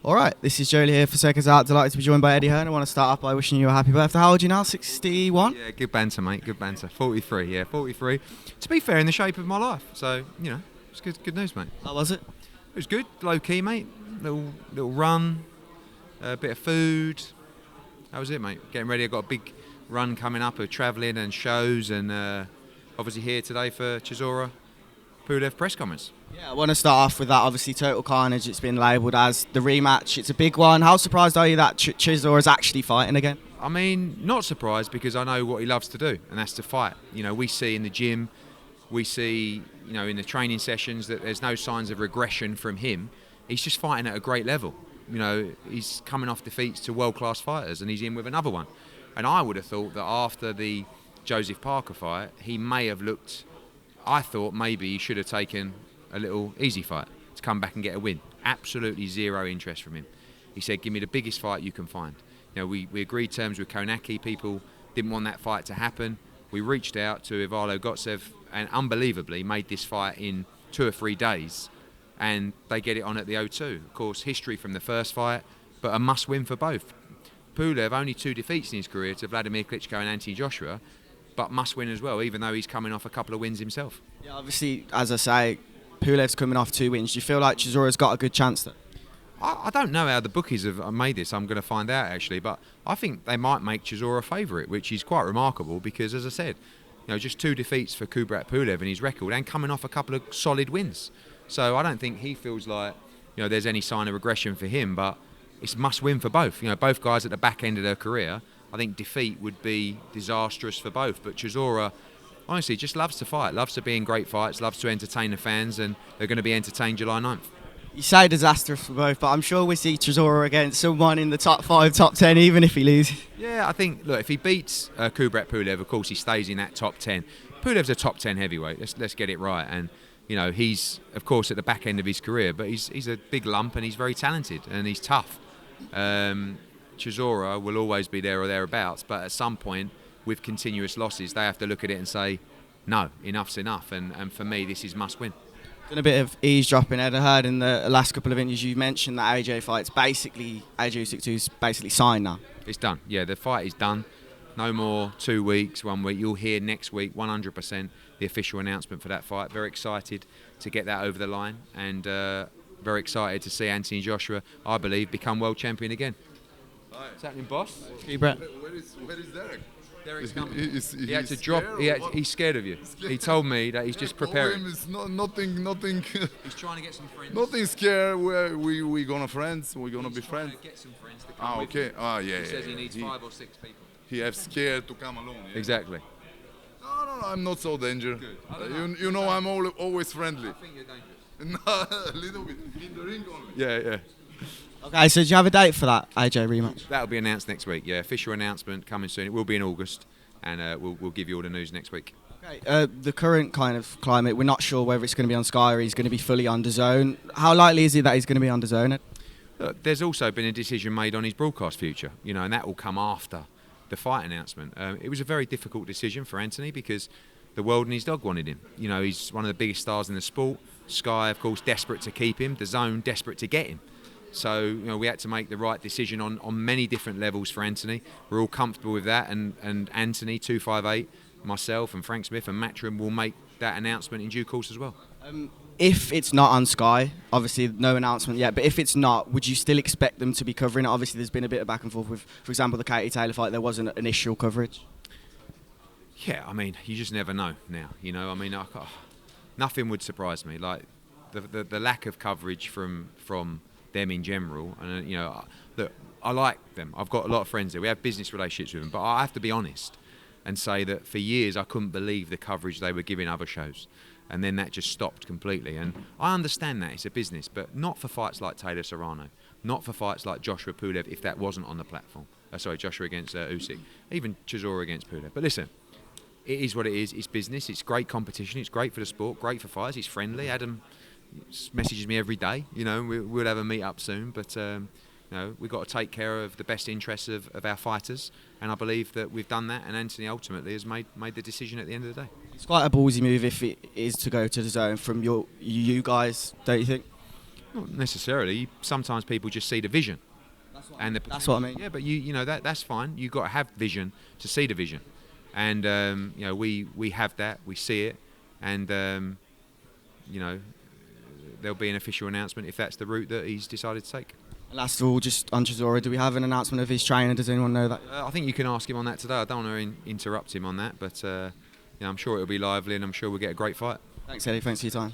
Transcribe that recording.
All right, this is Joe Leigh here for SecondsOut. Delighted to be joined by Eddie Hearn. I want to start off by wishing you a happy birthday. How old are you now? 61? Yeah, good banter, mate. Good banter. 43, yeah, 43. To be fair, in the shape of my life. So, you know, it's good news, mate. How was it? It was good, low key, mate. Little run, a bit of food. That was it, mate. Getting ready. I've got a big run coming up of travelling and shows, and obviously here today for Chisora Pulev press conference. Yeah, I want to start off with that. Obviously, Total Carnage, it's been labelled as the rematch. It's a big one. How surprised are you that Chisora is actually fighting again? I mean, not surprised because I know what he loves to do, and that's to fight. You know, we see in the gym, we see, you know, in the training sessions that there's no signs of regression from him. He's just fighting at a great level. You know, he's coming off defeats to world-class fighters, and he's in with another one. And I would have thought that after the Joseph Parker fight, he may have looked. I thought maybe he should have taken a little easy fight to come back and get a win. Absolutely zero interest from him. He said, give me the biggest fight you can find. You know, we agreed terms with Konaki. People didn't want that fight to happen. We reached out to Ivalo Gotsev and unbelievably made this fight in 2 or 3 days, and they get it on at the O2. Of course, history from the first fight, but a must win for both. Pulev, only 2 defeats in his career to Vladimir Klitschko and Anthony Joshua, but must win as well, even though he's coming off a couple of wins himself. Yeah, obviously, as I say, Pulev's coming off 2 wins. Do you feel like Chisora's got a good chance there? I don't know how the bookies have made this. I'm going to find out, actually, but I think they might make Chisora a favourite, which is quite remarkable because, as I said, you know, just 2 defeats for Kubrat Pulev in his record and coming off a couple of solid wins. So I don't think he feels like, you know, there's any sign of regression for him, but it's must win for both. You know, both guys at the back end of their career. I think defeat would be disastrous for both, but Chisora honestly just loves to fight, loves to be in great fights, loves to entertain the fans, and they're going to be entertained July 9th. You say disastrous for both, but I'm sure we see Chisora against someone in the top 5, top 10, even if he loses. Yeah, I think, look, if he beats Kubrat Pulev, of course he stays in that top 10. Pulev's a top 10 heavyweight, let's get it right, and you know, he's, of course, at the back end of his career, but he's a big lump and he's very talented and he's tough. Chisora will always be there or thereabouts, but at some point, with continuous losses, they have to look at it and say, no, enough's enough, and for me, this is must win. Done a bit of eavesdropping, Ed. I heard in the last couple of interviews you mentioned that AJ fight's basically, AJ Usyk is basically signed now. It's done, yeah, the fight is done. No more 2 weeks, 1 week. You'll hear next week, 100%, the official announcement for that fight. Very excited to get that over the line, and very excited to see Anthony Joshua, I believe, become world champion again. Hi. What's happening, boss? Kubrat. Where is Derek? Derek's coming. He had to drop. He's scared of you. He told me that he's just preparing. It's nothing. He's trying to get some friends. Nothing scared. We gonna friends. We're gonna be friends. Get some friends to come with Okay. him. Yeah. He says he needs 5 or 6 people. He have scared to come alone. Yeah? Exactly. No. I'm not so dangerous. Good. I don't know. You know I'm always friendly. I think you're dangerous. No, a little bit in the ring only. Yeah. Okay, so do you have a date for that AJ rematch? That'll be announced next week. Yeah, official announcement coming soon. It will be in August, and we'll give you all the news next week. Okay, the current kind of climate, we're not sure whether it's going to be on Sky or he's going to be fully on DAZN. How likely is it that he's going to be on DAZN? Look, there's also been a decision made on his broadcast future, you know, and that will come after the fight announcement. It was a very difficult decision for Anthony because the world and his dog wanted him. You know, he's one of the biggest stars in the sport. Sky, of course, desperate to keep him. DAZN, desperate to get him. So, you know, we had to make the right decision on many different levels for Anthony. We're all comfortable with that, and Anthony, 258, myself and Frank Smith and Matchroom will make that announcement in due course as well. If it's not on Sky, obviously no announcement yet, but if it's not, would you still expect them to be covering it? Obviously there's been a bit of back and forth with, for example, the Katie Taylor fight, there wasn't initial coverage. Yeah, I mean, you just never know now, you know. I mean, nothing would surprise me. Like, the lack of coverage from them in general, and you know, look, I like them. I've got a lot of friends there. We have business relationships with them, but I have to be honest and say that for years I couldn't believe the coverage they were giving other shows, and then that just stopped completely. And I understand that it's a business, but not for fights like Taylor Serrano, not for fights like Joshua Pulev if that wasn't on the platform. Joshua against Usyk, even Chisora against Pulev. But listen, it is what it is. It's business. It's great competition. It's great for the sport. Great for fighters. It's friendly. Adam messages me every day. You know, we'll have a meet up soon, but you know, we've got to take care of the best interests of our fighters, and I believe that we've done that, and Anthony ultimately has made the decision at the end of the day. It's quite a ballsy move if it is to go to DAZN from you guys, don't you think? Not necessarily. Sometimes people just see the vision. That's what I mean. Yeah, but you know that's fine. You've got to have vision to see the vision, and you know we have that. We see it, and you know there'll be an official announcement if that's the route that he's decided to take. Last of all, just on Chisora, do we have an announcement of his trainer? Does anyone know that? I think you can ask him on that today. I don't want to interrupt him on that, but you know, I'm sure it'll be lively, and I'm sure we'll get a great fight. Thanks, Eddie. Thanks for your time.